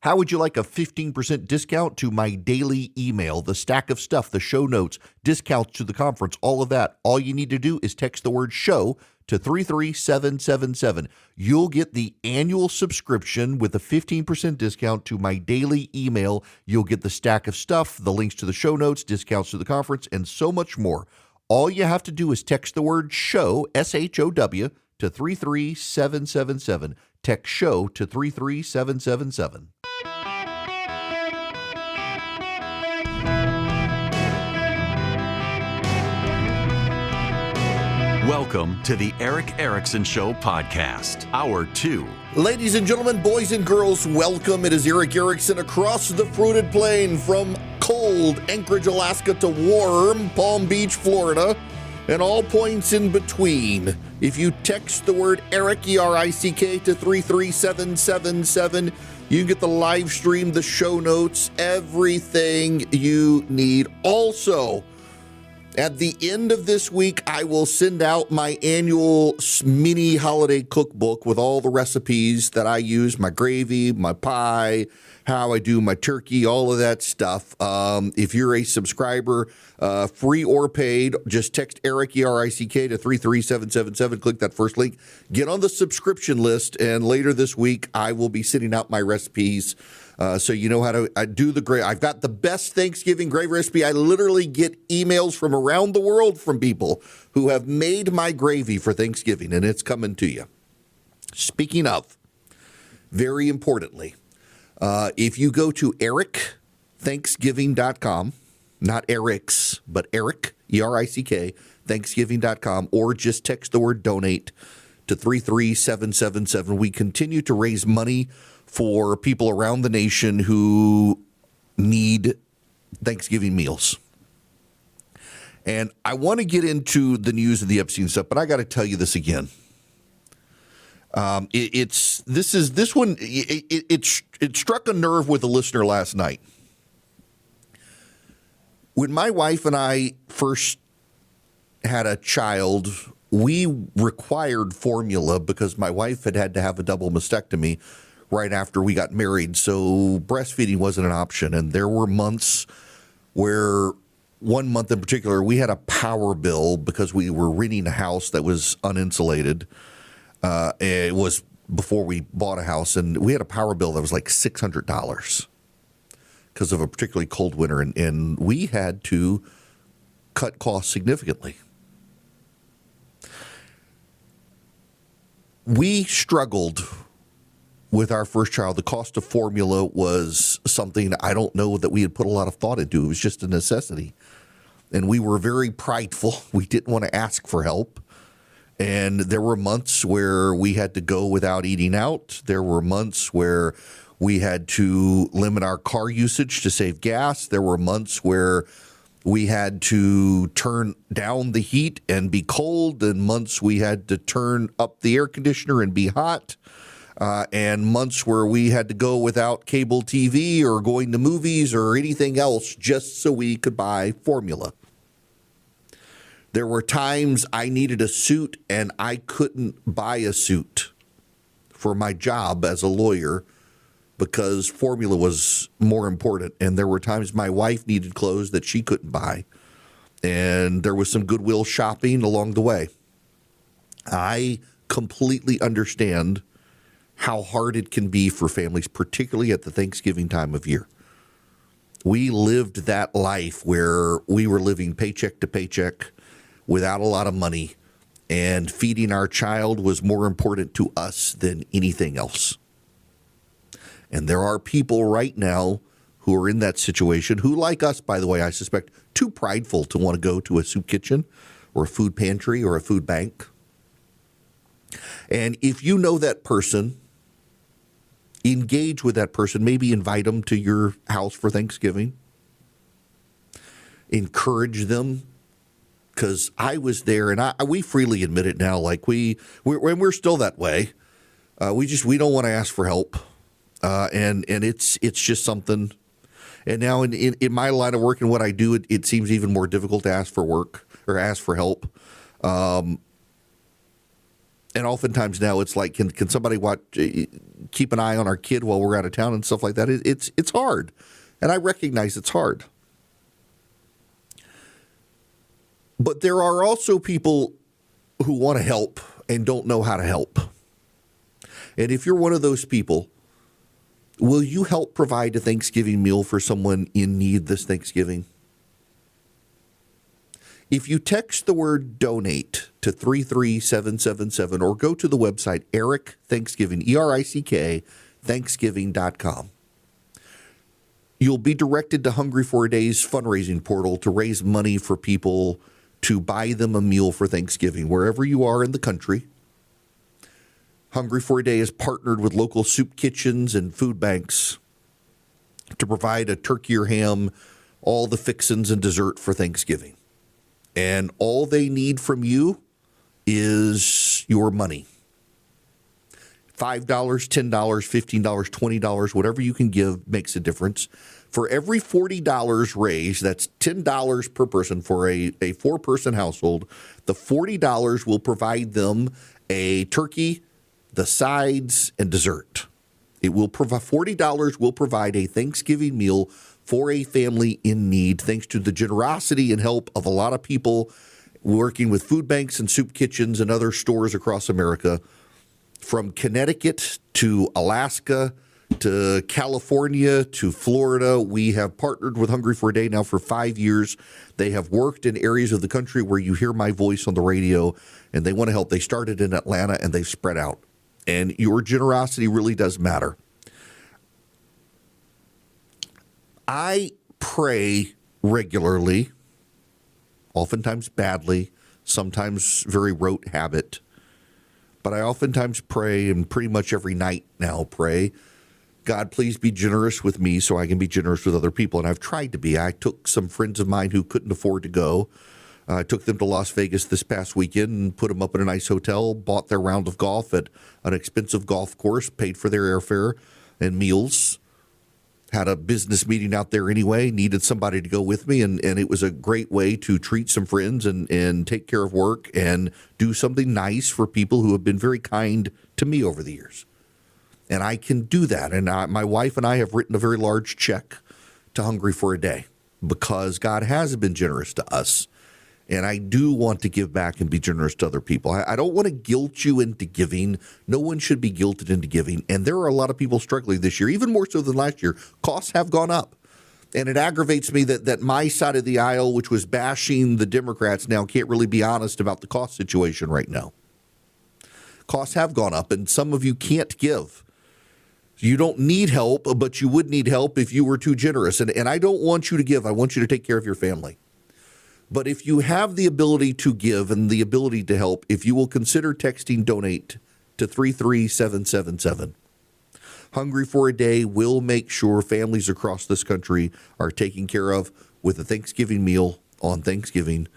How would you like a 15% discount to my daily email, the stack of stuff, the show notes, discounts to the conference, all of that? All you need to do is text the word show to 33777. You'll get the annual subscription with a 15% discount to my daily email. You'll get the stack of stuff, the links to the show notes, discounts to the conference, and so much more. All you have to do is text the word show, SHOW, to 33777. Text show to 33777. Welcome to the Eric Erickson Show podcast, Hour 2. Ladies and gentlemen, boys and girls, welcome. It is Eric Erickson across the fruited plain from cold Anchorage, Alaska to warm Palm Beach, Florida, and all points in between. If you text the word Eric, E-R-I-C-K, to 33777, you can get the live stream, the show notes, everything you need. Also, at the end of this week, I will send out my annual mini holiday cookbook with all the recipes that I use, my gravy, my pie, how I do my turkey, all of that stuff. If you're a subscriber, free or paid, just text Eric, E-R-I-C-K, to 33777. Click that first link. Get on the subscription list, and later this week, I will be sending out my recipes. So you know how to do the gravy. I've got the best Thanksgiving gravy recipe. I literally get emails from around the world from people who have made my gravy for Thanksgiving, and it's coming to you. Speaking of, very importantly, if you go to ericthanksgiving.com, not Eric's, but Eric, E-R-I-C-K, Thanksgiving.com, or just text the word donate to 33777. We continue to raise money for people around the nation who need Thanksgiving meals. And I want to get into the news of the Epstein stuff, but I got to tell you this again. It struck a nerve with a listener last night. When my wife and I first had a child, we required formula because my wife had to have a double mastectomy right after we got married, so breastfeeding wasn't an option. And there were months where, one month in particular, we had a power bill because we were renting a house that was uninsulated. It was before we bought a house, and we had a power bill that was like $600 because of a particularly cold winter, and we had to cut costs significantly. We struggled with our first child. The cost of formula was something I don't know that we had put a lot of thought into. It was just a necessity. And we were very prideful. We didn't want to ask for help. And there were months where we had to go without eating out. There were months where we had to limit our car usage to save gas. There were months where we had to turn down the heat and be cold, and months we had to turn up the air conditioner and be hot. And months where we had to go without cable TV or going to movies or anything else just so we could buy formula. There were times I needed a suit and I couldn't buy a suit for my job as a lawyer because formula was more important. And there were times my wife needed clothes that she couldn't buy. And there was some Goodwill shopping along the way. I completely understand how hard it can be for families, particularly at the Thanksgiving time of year. We lived that life where we were living paycheck to paycheck without a lot of money, and feeding our child was more important to us than anything else. And there are people right now who are in that situation who, like us, by the way, I suspect, too prideful to want to go to a soup kitchen or a food pantry or a food bank. And if you know that person, engage with that person, maybe invite them to your house for Thanksgiving. Encourage them, because I was there, and we freely admit it now. Like we're still that way. We don't want to ask for help, and it's just something. And now in my line of work and what I do, it seems even more difficult to ask for work or ask for help. And oftentimes now it's like, can somebody keep an eye on our kid while we're out of town and stuff like that? It's hard. And I recognize it's hard. But there are also people who want to help and don't know how to help. And if you're one of those people, will you help provide a Thanksgiving meal for someone in need this Thanksgiving? If you text the word donate to 33777 or go to the website Eric Thanksgiving, ERICK, Thanksgiving.com, you'll be directed to Hungry for a Day's fundraising portal to raise money for people to buy them a meal for Thanksgiving, wherever you are in the country. Hungry for a Day is partnered with local soup kitchens and food banks to provide a turkey or ham, all the fixins and dessert for Thanksgiving. And all they need from you is your money. $5, $10, $15, $20, whatever you can give makes a difference. For every $40 raised, that's $10 per person for a four-person household, the $40 will provide them a turkey, the sides, and dessert. It will provide $40 will provide a Thanksgiving meal for a family in need, thanks to the generosity and help of a lot of people working with food banks and soup kitchens and other stores across America, from Connecticut to Alaska to California to Florida. We have partnered with Hungry for a Day now for 5 years. They have worked in areas of the country where you hear my voice on the radio, and they want to help. They started in Atlanta, and they've spread out. And your generosity really does matter. I pray regularly, oftentimes badly, sometimes very rote habit. But I oftentimes pray, and pretty much every night now pray, God, please be generous with me so I can be generous with other people. And I've tried to be. I took some friends of mine who couldn't afford to go. I took them to Las Vegas this past weekend and put them up in a nice hotel, bought their round of golf at an expensive golf course, paid for their airfare and meals. Had a business meeting out there anyway, needed somebody to go with me, and it was a great way to treat some friends and take care of work and do something nice for people who have been very kind to me over the years. And I can do that. And my wife and I have written a very large check to Hungry for a Day because God has been generous to us. And I do want to give back and be generous to other people. I don't want to guilt you into giving. No one should be guilted into giving. And there are a lot of people struggling this year, even more so than last year. Costs have gone up. And it aggravates me that my side of the aisle, which was bashing the Democrats, now can't really be honest about the cost situation right now. Costs have gone up, and some of you can't give. You don't need help, but you would need help if you were too generous. And I don't want you to give. I want you to take care of your family. But if you have the ability to give and the ability to help, if you will consider texting donate to 33777. Hungry for a Day will make sure families across this country are taken care of with a Thanksgiving meal on Thanksgiving,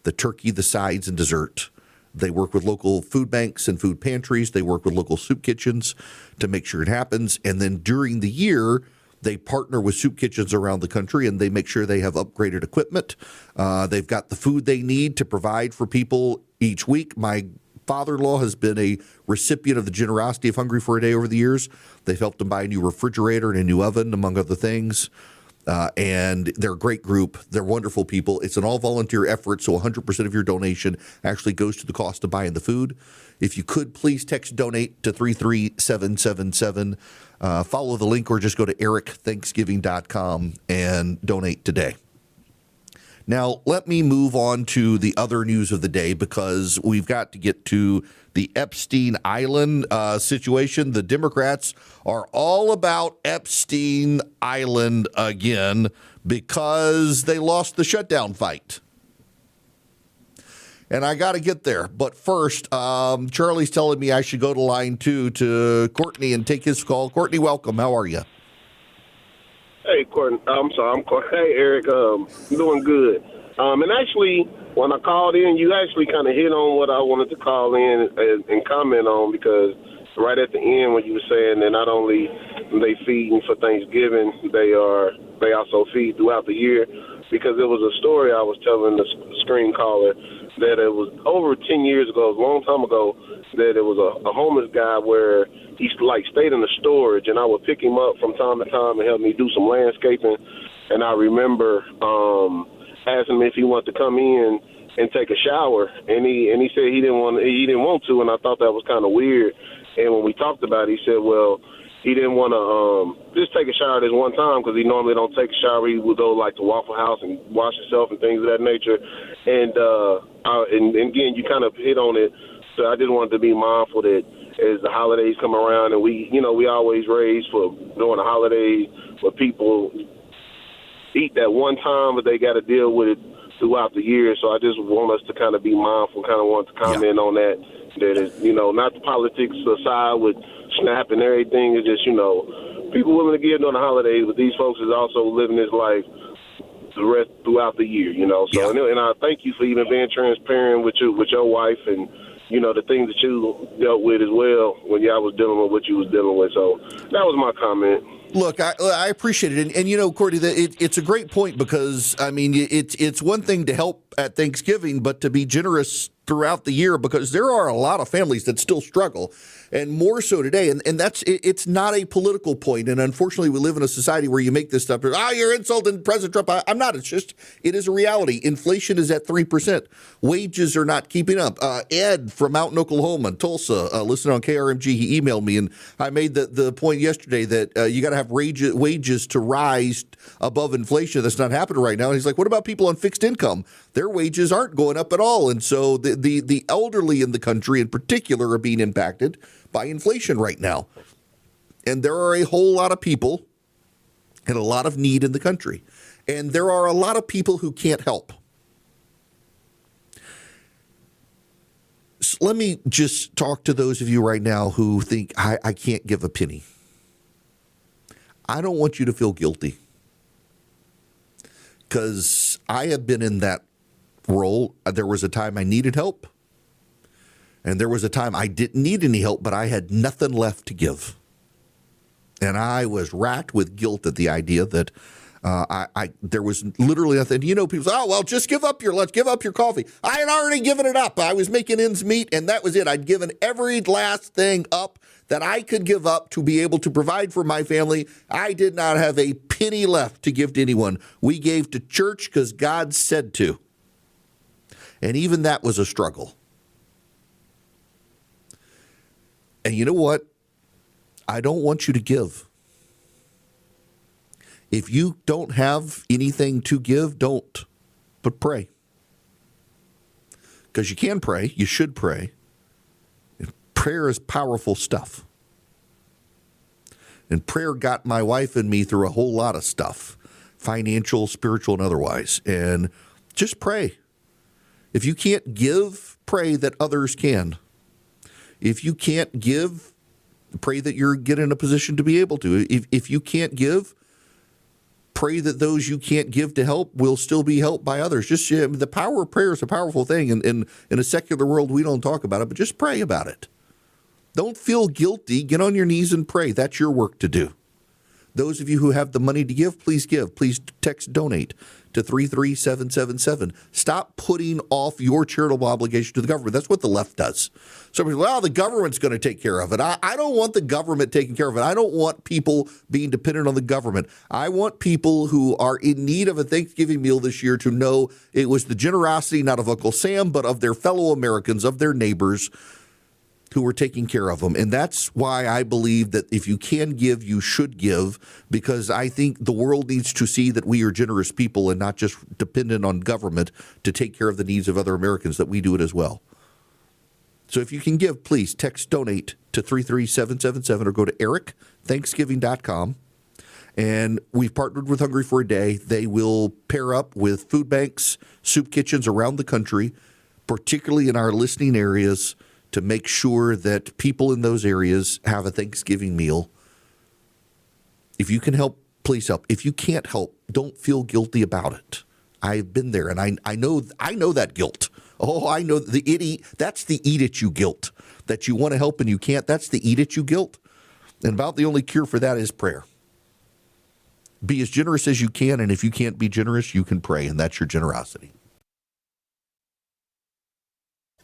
the turkey, the sides, and dessert. They work with local food banks and food pantries. They work with local soup kitchens to make sure it happens. And then during the year, they partner with soup kitchens around the country, and they make sure they have upgraded equipment. They've got the food they need to provide for people each week. My father-in-law has been a recipient of the generosity of Hungry for a Day over the years. They've helped him buy a new refrigerator and a new oven, among other things. And they're a great group. They're wonderful people. It's an all-volunteer effort, so 100% of your donation actually goes to the cost of buying the food. If you could, please text donate to 33777. Follow the link or just go to ericthanksgiving.com and donate today. Now, let me move on to the other news of the day because we've got to get to the Epstein Island situation. The Democrats are all about Epstein Island again because they lost the shutdown fight. And I got to get there. But first, Charlie's telling me I should go to line 2 to Courtney and take his call. Courtney, welcome. How are you? Hey, Courtney. Hey, Eric. Doing good. And actually, when I called in, you actually kind of hit on what I wanted to call in and comment on, because right at the end when you were saying that not only they feeding for Thanksgiving, they also feed throughout the year, because it was a story I was telling the screen caller that it was over 10 years ago, a long time ago, that it was a homeless guy where he like stayed in the storage, and I would pick him up from time to time and help me do some landscaping. And I remember asking him if he wanted to come in and take a shower, and he said he didn't want to, and I thought that was kind of weird. And when we talked about it, he said, well, he didn't want to just take a shower this one time because he normally don't take a shower. He would go like to Waffle House and wash himself and things of that nature. And again, you kind of hit on it. So I just wanted to be mindful that as the holidays come around, and we always raise for during the holidays where people eat that one time, but they got to deal with it throughout the year. So I just want us to kind of be mindful, kind of want to comment on that. That is, not the politics aside with SNAP and everything. It's just, people willing to give during the holidays, but these folks is also living this life the rest throughout the year, So, and I thank you for even being transparent with your wife and, the things that you dealt with as well when y'all was dealing with what you was dealing with. So that was my comment. Look, I appreciate it. And Courtney, it's a great point because, I mean, it's one thing to help at Thanksgiving, but to be generous throughout the year, because there are a lot of families that still struggle, and more so today. And it's not a political point. And unfortunately, we live in a society where you make this stuff. You're insulting President Trump. I'm not. It is a reality. Inflation is at 3%. Wages are not keeping up. Ed from Mountain, Oklahoma, Tulsa, listening on KRMG, he emailed me, and I made the point yesterday that you got to have wages to rise above inflation. That's not happening right now. And he's like, what about people on fixed income? Their wages aren't going up at all. And so the elderly in the country in particular are being impacted by inflation right now. And there are a whole lot of people and a lot of need in the country. And there are a lot of people who can't help. So let me just talk to those of you right now who think, I can't give a penny. I don't want you to feel guilty, because I have been in that role. There was a time I needed help, and there was a time I didn't need any help, but I had nothing left to give. And I was racked with guilt at the idea that there was literally nothing. People say, well, just give up your lunch, give up your coffee. I had already given it up. I was making ends meet, and that was it. I'd given every last thing up that I could give up to be able to provide for my family. I did not have a penny left to give to anyone. We gave to church because God said to. And even that was a struggle. And you know what? I don't want you to give. If you don't have anything to give, don't. But pray. Because you can pray. You should pray. Prayer is powerful stuff. And prayer got my wife and me through a whole lot of stuff, financial, spiritual, and otherwise. And just pray. If you can't give, pray that others can. If you can't give, pray that you're get in a position to be able to. If you can't give, pray that those you can't give to help will still be helped by others. Just the power of prayer is a powerful thing. And in a secular world, we don't talk about it, but just pray about it. Don't feel guilty. Get on your knees and pray. That's your work to do. Those of you who have the money to give, please give. Please text donate to 33777. Stop putting off your charitable obligation to the government. That's what the left does. So, well, the government's going to take care of it. I don't want the government taking care of it. I don't want people being dependent on the government. I want people who are in need of a Thanksgiving meal this year to know it was the generosity not of Uncle Sam, but of their fellow Americans, of their neighbors, who were taking care of them. And that's why I believe that if you can give, you should give, because I think the world needs to see that we are generous people and not just dependent on government to take care of the needs of other Americans, that we do it as well. So if you can give, please text donate to 33777 or go to ericthanksgiving.com. And we've partnered with Hungry for a Day. They will pair up with food banks, soup kitchens around the country, particularly in our listening areas, to make sure that people in those areas have a Thanksgiving meal. If you can help, please help. If you can't help, don't feel guilty about it. I've been there, and I know that guilt. Oh, I know that's the eat it you guilt, that you want to help and you can't. That's the eat it you guilt. And about the only cure for that is prayer. Be as generous as you can, and if you can't be generous, you can pray, and that's your generosity.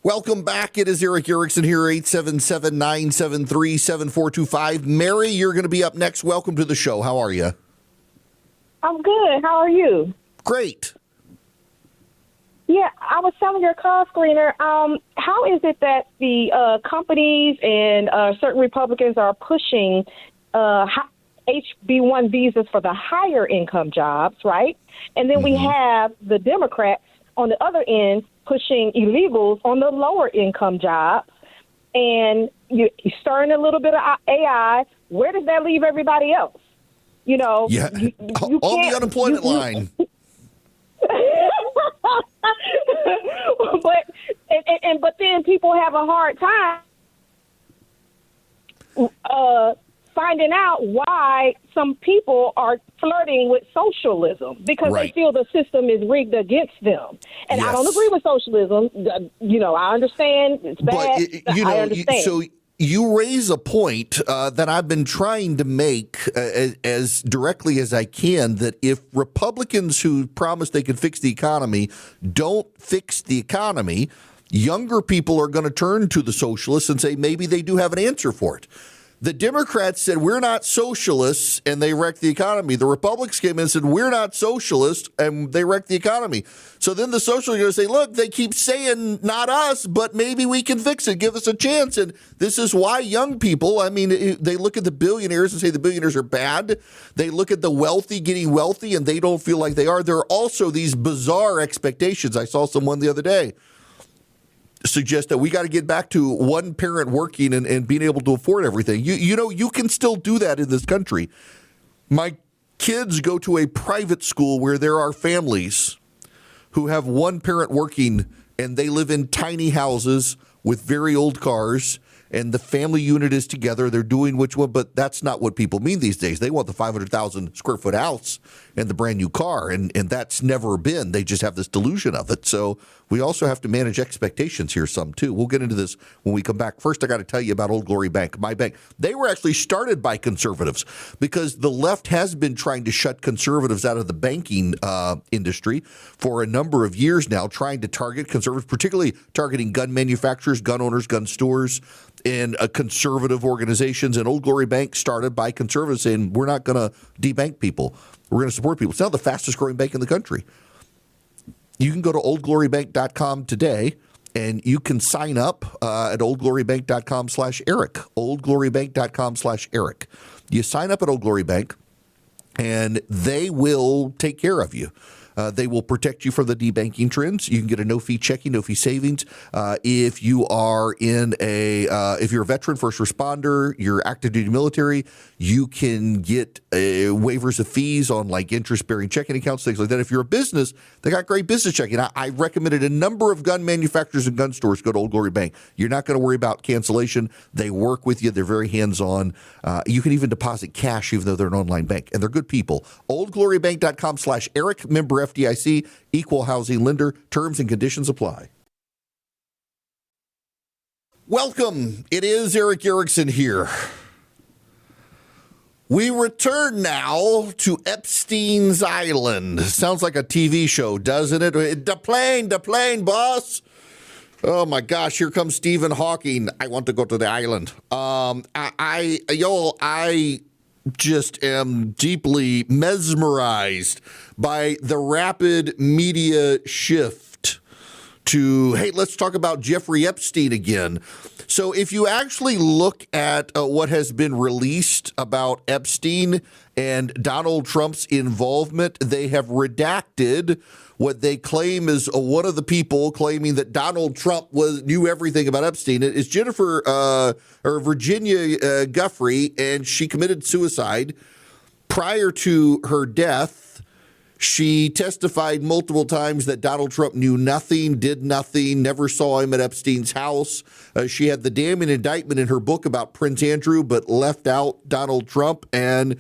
Welcome back. It is Eric Erickson here, 877-973-7425. Mary, you're going to be up next. Welcome to the show. How are you? I'm good. How are you? Great. Yeah, I was telling your call screener, how is it that the companies and certain Republicans are pushing HB1 visas for the higher income jobs, right? And then we have the Democrats on the other end pushing illegals on the lower income jobs. And you're stirring a little bit of AI. Where does that leave everybody else? You know, Yeah, you on the unemployment line. but then people have a hard time finding out why some people are flirting with socialism because Right. they feel the system is rigged against them. And I don't Yes. agree with socialism. You know, I understand it's bad. I understand. So you raise a point that I've been trying to make as directly as I can, that if Republicans who promise they can fix the economy don't fix the economy, younger people are going to turn to the socialists and say maybe they do have an answer for it. The Democrats said, we're not socialists, and they wrecked the economy. The Republicans came in and said, we're not socialists, and they wrecked the economy. So then the socialists are going to say, look, they keep saying not us, but maybe we can fix it. Give us a chance. And this is why young people, I mean, they look at the billionaires and say the billionaires are bad. They look at the wealthy getting wealthy, and they don't feel like they are. There are also these bizarre expectations. I saw someone the other day suggest that we got to get back to one parent working and being able to afford everything. You know, you can still do that in this country. My kids go to a private school where there are families who have one parent working, and they live in tiny houses with very old cars, and the family unit is together. They're doing which one, but that's not what people mean these days. They want the 500,000 square foot house and the brand new car, and that's never been. They just have this delusion of it. So we also have to manage expectations here some too. We'll get into this when we come back. First, I got to tell you about Old Glory Bank, my bank. They were actually started by conservatives because the left has been trying to shut conservatives out of the banking industry for a number of years now, trying to target conservatives, particularly targeting gun manufacturers, gun owners, gun stores, and conservative organizations. And Old Glory Bank started by conservatives saying, we're not going to debank people. We're going to support people. It's now the fastest growing bank in the country. You can go to oldglorybank.com today, and you can sign up at oldglorybank.com/Eric, oldglorybank.com/Eric. You sign up at Old Glory Bank, and they will take care of you. They will protect you from the debanking trends. You can get a no-fee checking, no-fee savings. If you are if you're a veteran, first responder, you're active duty military, you can get waivers of fees on like interest-bearing checking accounts, things like that. If you're a business, they got great business checking. I recommended a number of gun manufacturers and gun stores go to Old Glory Bank. You're not going to worry about cancellation. They work with you. They're very hands-on. You can even deposit cash even though they're an online bank, and they're good people. oldglorybank.com/Eric, member FDIC, equal housing lender. Terms and conditions apply. Welcome. It is Eric Erickson here. We return now to Epstein's Island. Sounds like a TV show, doesn't it? The plane, boss. Oh my gosh, here comes Stephen Hawking. I want to go to the island. I just am deeply mesmerized by the rapid media shift to, hey, let's talk about Jeffrey Epstein again. So if you actually look at what has been released about Epstein and Donald Trump's involvement, they have redacted what they claim is one of the people claiming that Donald Trump knew everything about Epstein. It's Virginia Guffrey, and she committed suicide. Prior to her death, she testified multiple times that Donald Trump knew nothing, did nothing, never saw him at Epstein's house. She had the damning indictment in her book about Prince Andrew, but left out Donald Trump. And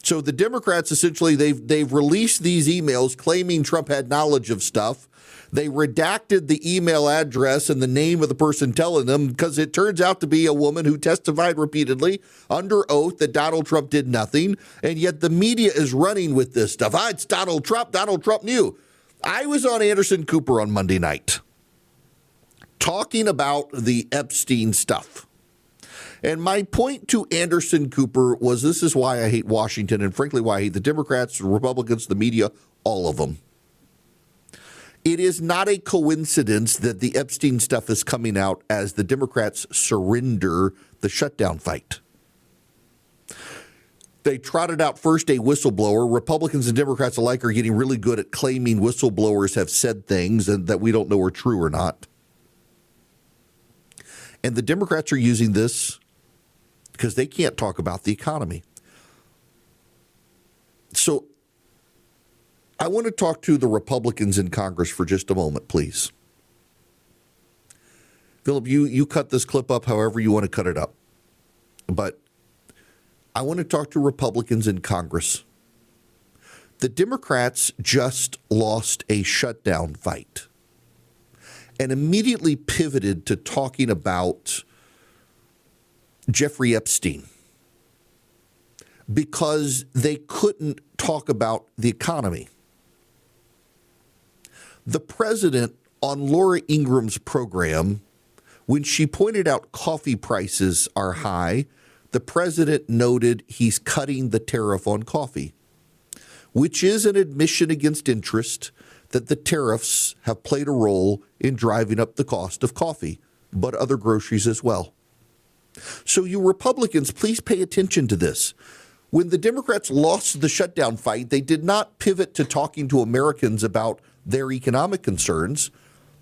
so the Democrats, essentially, they've released these emails claiming Trump had knowledge of stuff. They redacted the email address and the name of the person telling them because it turns out to be a woman who testified repeatedly under oath that Donald Trump did nothing. And yet the media is running with this stuff. It's Donald Trump. Donald Trump knew. I was on Anderson Cooper on Monday night. talking about the Epstein stuff. And my point to Anderson Cooper was this is why I hate Washington and frankly why I hate the Democrats, the Republicans, the media, all of them. It is not a coincidence that the Epstein stuff is coming out as the Democrats surrender the shutdown fight. They trotted out first a whistleblower. Republicans and Democrats alike are getting really good at claiming whistleblowers have said things and that we don't know are true or not. And the Democrats are using this because they can't talk about the economy. So I want to talk to the Republicans in Congress for just a moment, please. Philip, you cut this clip up however you want to cut it up. But I want to talk to Republicans in Congress. The Democrats just lost a shutdown fight and immediately pivoted to talking about Jeffrey Epstein because they couldn't talk about the economy. The president on Laura Ingram's program, when she pointed out coffee prices are high, the president noted he's cutting the tariff on coffee, which is an admission against interest that the tariffs have played a role in driving up the cost of coffee, but other groceries as well. So you Republicans, please pay attention to this. When the Democrats lost the shutdown fight, they did not pivot to talking to Americans about their economic concerns.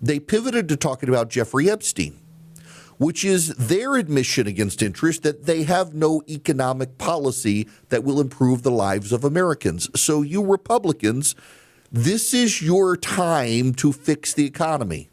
They pivoted to talking about Jeffrey Epstein, which is their admission against interest that they have no economic policy that will improve the lives of Americans. So you Republicans, this is your time to fix the economy.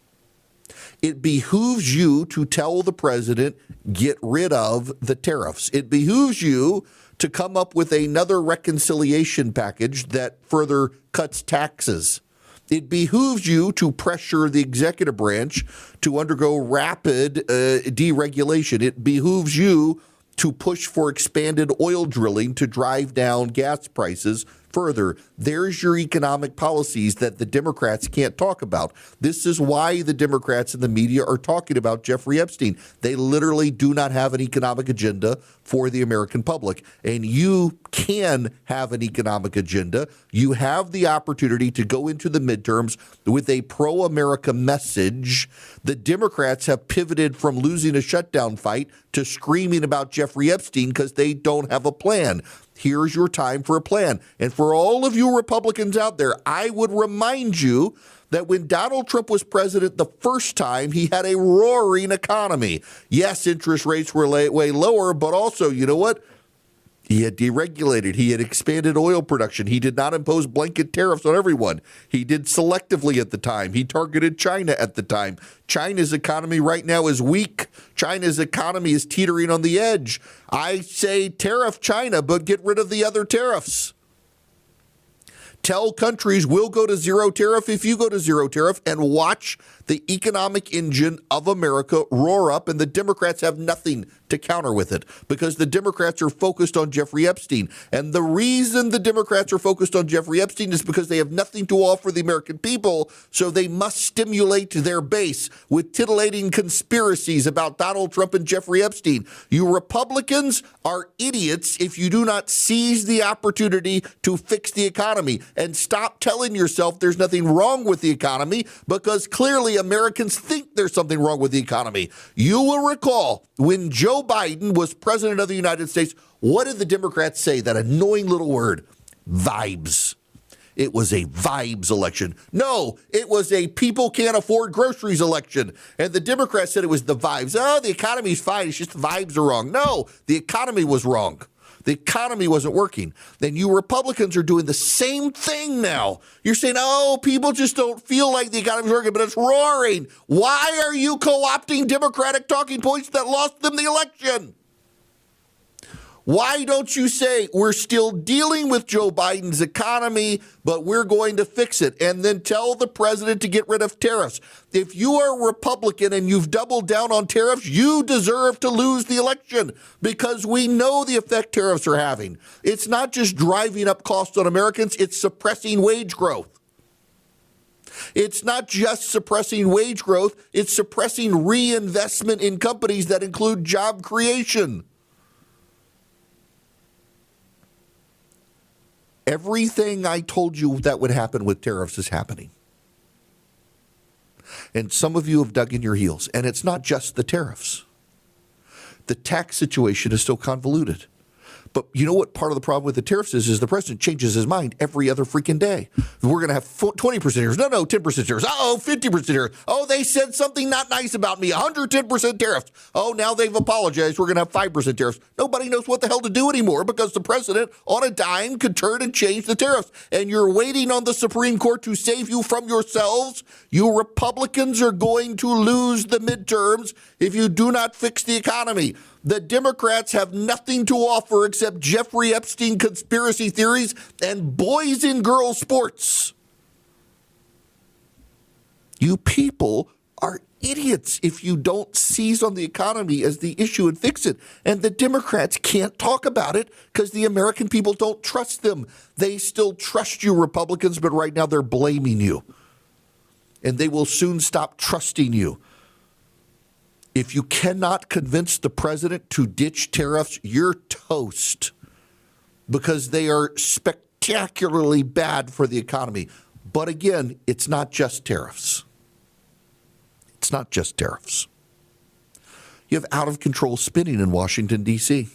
It behooves you to tell the president, get rid of the tariffs. It behooves you to come up with another reconciliation package that further cuts taxes. It behooves you to pressure the executive branch to undergo rapid deregulation. It behooves you to push for expanded oil drilling to drive down gas prices further. There's your economic policies that the Democrats can't talk about. This is why the Democrats and the media are talking about Jeffrey Epstein. They literally do not have an economic agenda for the American public. And you can have an economic agenda. You have the opportunity to go into the midterms with a pro-America message. The Democrats have pivoted from losing a shutdown fight to screaming about Jeffrey Epstein because they don't have a plan. Here's your time for a plan. And for all of you Republicans out there, I would remind you that when Donald Trump was president the first time, he had a roaring economy. Yes, interest rates were way lower, but also, you know what? He had deregulated. He had expanded oil production. He did not impose blanket tariffs on everyone. He did selectively at the time. He targeted China at the time. China's economy right now is weak. China's economy is teetering on the edge. I say tariff China, but get rid of the other tariffs. Tell countries we'll go to zero tariff if you go to zero tariff, and watch the economic engine of America roar up, and the Democrats have nothing to counter with it because the Democrats are focused on Jeffrey Epstein. And the reason the Democrats are focused on Jeffrey Epstein is because they have nothing to offer the American people, so they must stimulate their base with titillating conspiracies about Donald Trump and Jeffrey Epstein. You Republicans are idiots if you do not seize the opportunity to fix the economy and stop telling yourself there's nothing wrong with the economy, because clearly Americans think there's something wrong with the economy. You will recall when Joe Biden was president of the United States, what did the Democrats say? That annoying little word, vibes. It was a vibes election. No, it was a people can't afford groceries election. And the Democrats said it was the vibes. Oh, the economy's fine. It's just the vibes are wrong. No, the economy was wrong. The economy wasn't working. Then you Republicans are doing the same thing now. You're saying, oh, people just don't feel like the economy's working, but it's roaring. Why are you co-opting Democratic talking points that lost them the election? Why don't you say we're still dealing with Joe Biden's economy, but we're going to fix it, and then tell the president to get rid of tariffs? If you are a Republican and you've doubled down on tariffs, you deserve to lose the election, because we know the effect tariffs are having. It's not just driving up costs on Americans, it's suppressing wage growth. It's not just suppressing wage growth, it's suppressing reinvestment in companies that include job creation. Everything I told you that would happen with tariffs is happening. And some of you have dug in your heels. And it's not just the tariffs. The tax situation is so convoluted. But you know what part of the problem with the tariffs is the president changes his mind every other freaking day. We're going to have 20% tariffs. No, 10% tariffs. 50% tariffs. Oh, they said something not nice about me. 110% tariffs. Oh, now they've apologized. We're going to have 5% tariffs. Nobody knows what the hell to do anymore because the president on a dime could turn and change the tariffs. And you're waiting on the Supreme Court to save you from yourselves. You Republicans are going to lose the midterms if you do not fix the economy. The Democrats have nothing to offer except Jeffrey Epstein conspiracy theories and boys and girls sports. You people are idiots if you don't seize on the economy as the issue and fix it. And the Democrats can't talk about it because the American people don't trust them. They still trust you, Republicans, but right now they're blaming you. And they will soon stop trusting you. If you cannot convince the president to ditch tariffs, you're toast because they are spectacularly bad for the economy. But again, it's not just tariffs. It's not just tariffs. You have out-of-control spending in Washington, D.C.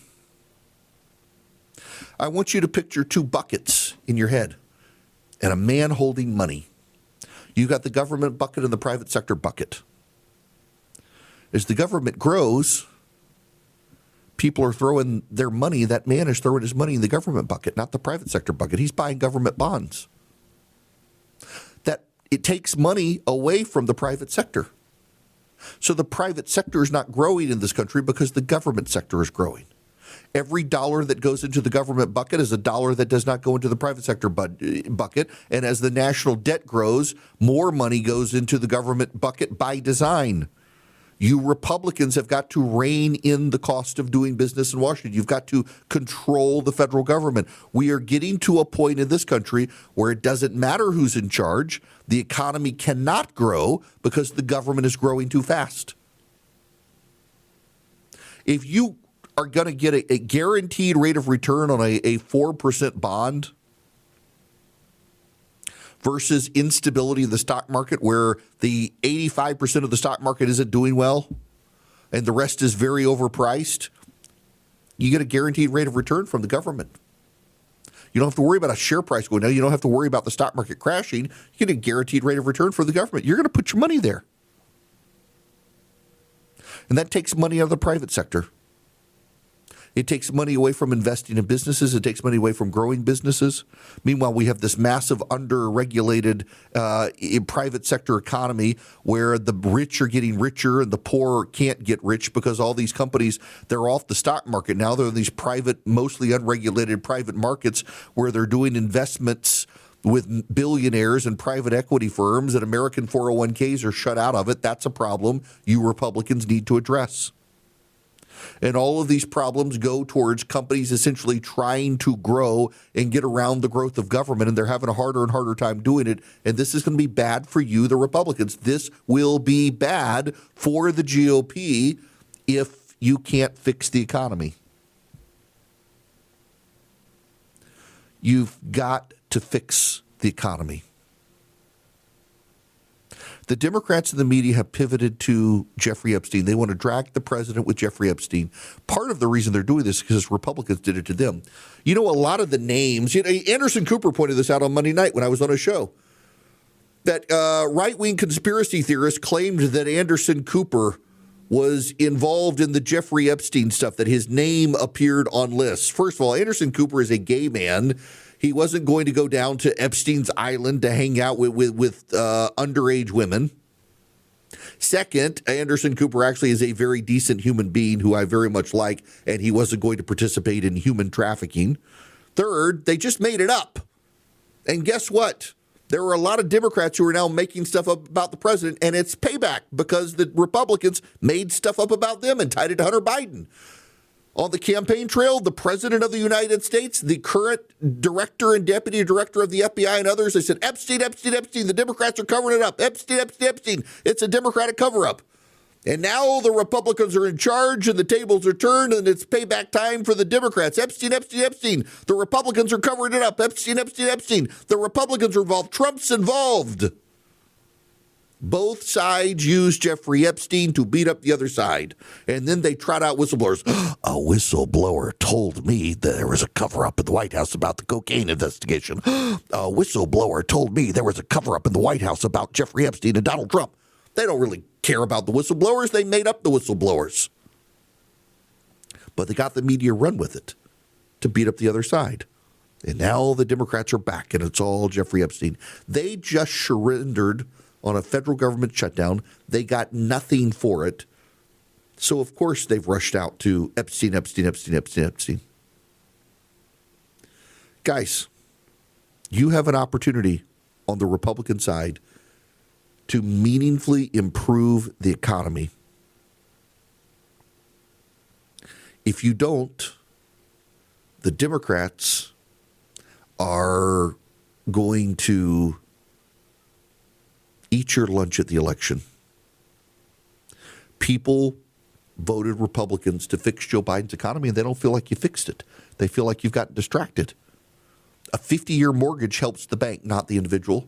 I want you to picture two buckets in your head and a man holding money. You got the government bucket and the private sector bucket. As the government grows, people are throwing their money. That man is throwing his money in the government bucket, not the private sector bucket. He's buying government bonds. That it takes money away from the private sector. So the private sector is not growing in this country because the government sector is growing. Every dollar that goes into the government bucket is a dollar that does not go into the private sector bucket. And as the national debt grows, more money goes into the government bucket by design. You Republicans have got to rein in the cost of doing business in Washington. You've got to control the federal government. We are getting to a point in this country where it doesn't matter who's in charge. The economy cannot grow because the government is growing too fast. If you are going to get a guaranteed rate of return on a 4% bond versus instability of the stock market where the 85% of the stock market isn't doing well and the rest is very overpriced, you get a guaranteed rate of return from the government. You don't have to worry about a share price going down. You don't have to worry about the stock market crashing. You get a guaranteed rate of return from the government. You're going to put your money there. And that takes money out of the private sector. It takes money away from investing in businesses. It takes money away from growing businesses. Meanwhile, we have this massive under-regulated private sector economy where the rich are getting richer and the poor can't get rich because all these companies, they're off the stock market. Now they're in these private, mostly unregulated private markets where they're doing investments with billionaires and private equity firms, and American 401ks are shut out of it. That's a problem you Republicans need to address. And all of these problems go towards companies essentially trying to grow and get around the growth of government, and they're having a harder and harder time doing it. And this is going to be bad for you, the Republicans. This will be bad for the GOP if you can't fix the economy. You've got to fix the economy. The Democrats and the media have pivoted to Jeffrey Epstein. They want to drag the president with Jeffrey Epstein. Part of the reason they're doing this is because Republicans did it to them. You know, a lot of the names, Anderson Cooper pointed this out on Monday night when I was on a show, that right-wing conspiracy theorists claimed that Anderson Cooper was involved in the Jeffrey Epstein stuff, that his name appeared on lists. First of all, Anderson Cooper is a gay man. He wasn't going to go down to Epstein's Island to hang out with underage women. Second, Anderson Cooper actually is a very decent human being who I very much like, and he wasn't going to participate in human trafficking. Third, they just made it up. And guess what? There are a lot of Democrats who are now making stuff up about the president, and it's payback because the Republicans made stuff up about them and tied it to Hunter Biden. on the campaign trail, the president of the United States, the current director and deputy director of the FBI and others, they said, Epstein, Epstein, Epstein, the Democrats are covering it up. Epstein, Epstein, Epstein, it's a Democratic cover-up. And now the Republicans are in charge and the tables are turned and it's payback time for the Democrats. Epstein, Epstein, Epstein, the Republicans are covering it up. Epstein, Epstein, Epstein, the Republicans are involved. Trump's involved. Both sides use Jeffrey Epstein to beat up the other side. And then they trot out whistleblowers. A whistleblower told me that there was a cover-up in the White House about the cocaine investigation. A whistleblower told me there was a cover-up in the White House about Jeffrey Epstein and Donald Trump. They don't really care about the whistleblowers. They made up the whistleblowers. But they got the media run with it to beat up the other side. And now the Democrats are back, and it's all Jeffrey Epstein. They just surrendered on a federal government shutdown. They got nothing for it. So, of course, they've rushed out to Epstein, Epstein, Epstein, Epstein, Epstein. Guys, you have an opportunity on the Republican side to meaningfully improve the economy. If you don't, the Democrats are going to eat your lunch at the election. People voted Republicans to fix Joe Biden's economy, and they don't feel like you fixed it. They feel like you've gotten distracted. A 50-year mortgage helps the bank, not the individual.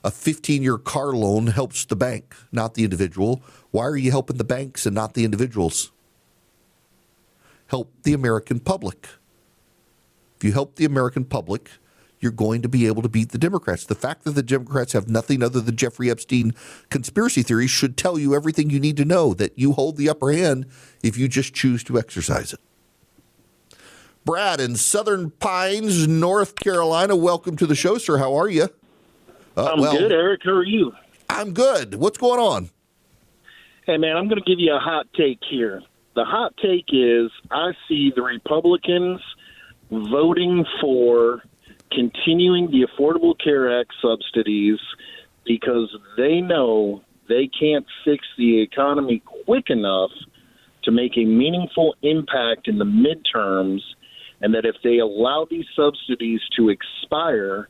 A 15-year car loan helps the bank, not the individual. Why are you helping the banks and not the individuals? Help the American public. If you help the American public, you're going to be able to beat the Democrats. The fact that the Democrats have nothing other than Jeffrey Epstein conspiracy theories should tell you everything you need to know, that you hold the upper hand if you just choose to exercise it. Brad in Southern Pines, North Carolina, welcome to the show, sir. How are you? I'm good, Eric. How are you? I'm good. What's going on? Hey, man, I'm going to give you a hot take here. The hot take is I see the Republicans voting for continuing the Affordable Care Act subsidies because they know they can't fix the economy quick enough to make a meaningful impact in the midterms, and that if they allow these subsidies to expire,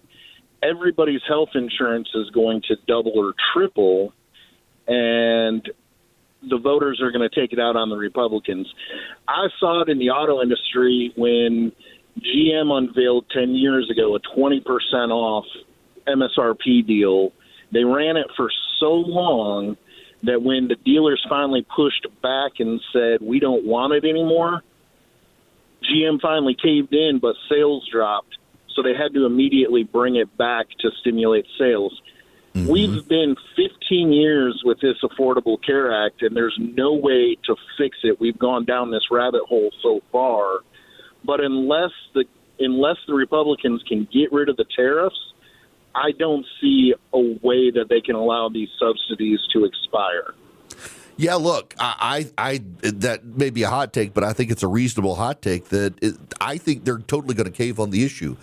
everybody's health insurance is going to double or triple, and the voters are going to take it out on the Republicans. I saw it in the auto industry when GM unveiled 10 years ago a 20% off MSRP deal. They ran it for so long that when the dealers finally pushed back and said, we don't want it anymore, GM finally caved in, but sales dropped. So they had to immediately bring it back to stimulate sales. Mm-hmm. We've been 15 years with this Affordable Care Act, and there's no way to fix it. We've gone down this rabbit hole so far. But unless the Republicans can get rid of the tariffs, I don't see a way that they can allow these subsidies to expire. Yeah, look, I that may be a hot take, but I think it's a reasonable hot take I think they're totally going to cave on the issue,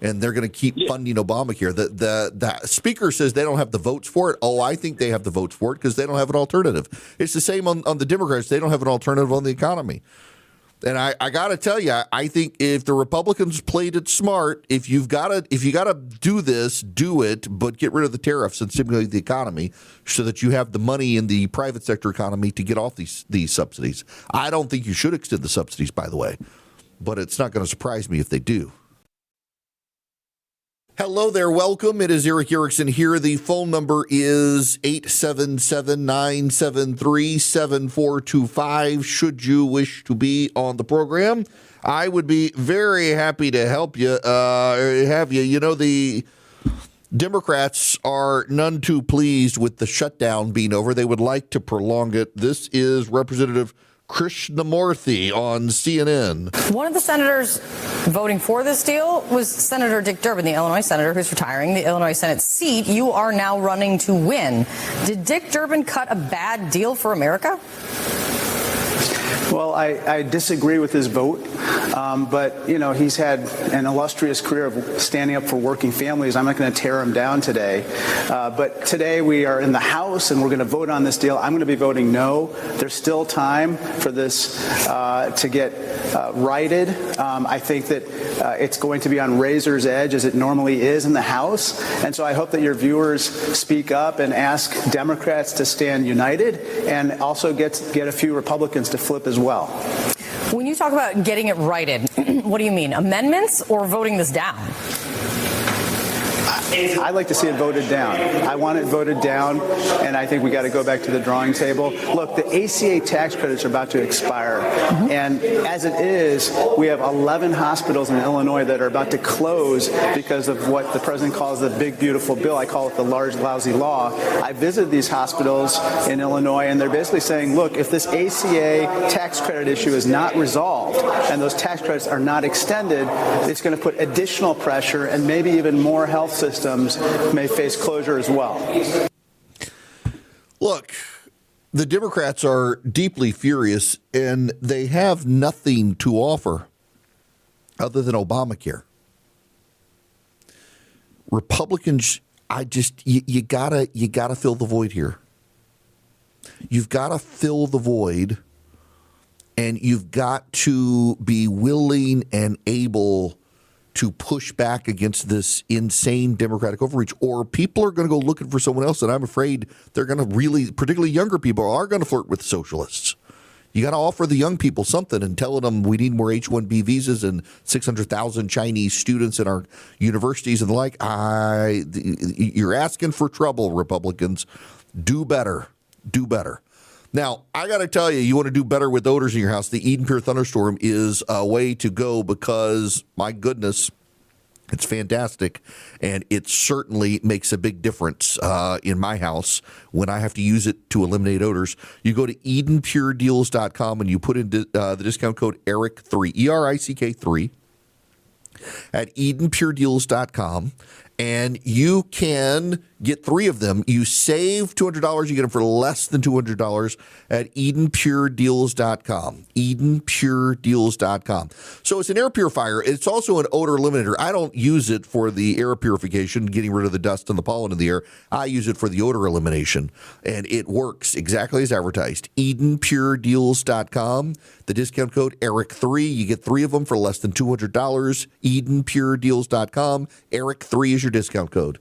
and they're going to keep funding Obamacare. The speaker says they don't have the votes for it. Oh, I think they have the votes for it because they don't have an alternative. It's the same on the Democrats. They don't have an alternative on the economy. And I got to tell you, I think if the Republicans played it smart, if you got to do this, do it, but get rid of the tariffs and stimulate the economy so that you have the money in the private sector economy to get off these subsidies. I don't think you should extend the subsidies, by the way, but it's not going to surprise me if they do. Hello there. Welcome. It is Eric Erickson here. The phone number is 877-973-7425. Should you wish to be on the program, I would be very happy to help you. You know, the Democrats are none too pleased with the shutdown being over. They would like to prolong it. This is Representative Krishnamurthy on CNN. One of the senators voting for this deal was Senator Dick Durbin, the Illinois senator who's retiring the Illinois Senate seat you are now running to win. Did Dick Durbin cut a bad deal for America? Well, I disagree with his vote, but, you know, he's had an illustrious career of standing up for working families. I'm not going to tear him down today. But today we are in the House, and we're going to vote on this deal. I'm going to be voting no. There's still time for this to get righted. I think that it's going to be on razor's edge, as it normally is in the House. And so I hope that your viewers speak up and ask Democrats to stand united, and also get a few Republicans to flip as well. When you talk about getting it righted, what do you mean? Amendments or voting this down? I'd like to see it voted down. I want it voted down, and I think we got to go back to the drawing table. Look, the ACA tax credits are about to expire, and as it is, we have 11 hospitals in Illinois that are about to close because of what the president calls the big, beautiful bill. I call it the large, lousy law. I visited these hospitals in Illinois, and they're basically saying, look, if this ACA tax credit issue is not resolved and those tax credits are not extended, it's going to put additional pressure, and maybe even more health systems may face closure as well. Look, the Democrats are deeply furious, and they have nothing to offer other than Obamacare. Republicans, you gotta fill the void here. You've got to fill the void, and you've got to be willing and able to push back against this insane Democratic overreach, or people are going to go looking for someone else. And I'm afraid they're going to really, particularly younger people, are going to flirt with socialists. You got to offer the young people something and tell them we need more H-1B visas and 600,000 Chinese students in our universities and the like. You're asking for trouble, Republicans. Do better. Do better. Now, I got to tell you, you want to do better with odors in your house. The Eden Pure Thunderstorm is a way to go because, my goodness, it's fantastic. And it certainly makes a big difference in my house when I have to use it to eliminate odors. You go to EdenPureDeals.com and you put in the discount code ERICK3, ERICK3, at EdenPureDeals.com. And you can get 3 of them. You save $200. You get them for less than $200 at EdenPureDeals.com. EdenPureDeals.com. So it's an air purifier. It's also an odor eliminator. I don't use it for the air purification, getting rid of the dust and the pollen in the air. I use it for the odor elimination. And it works exactly as advertised. EdenPureDeals.com. The discount code ERICK3. You get 3 of them for less than $200. EdenPureDeals.com. ERICK3 is your discount code.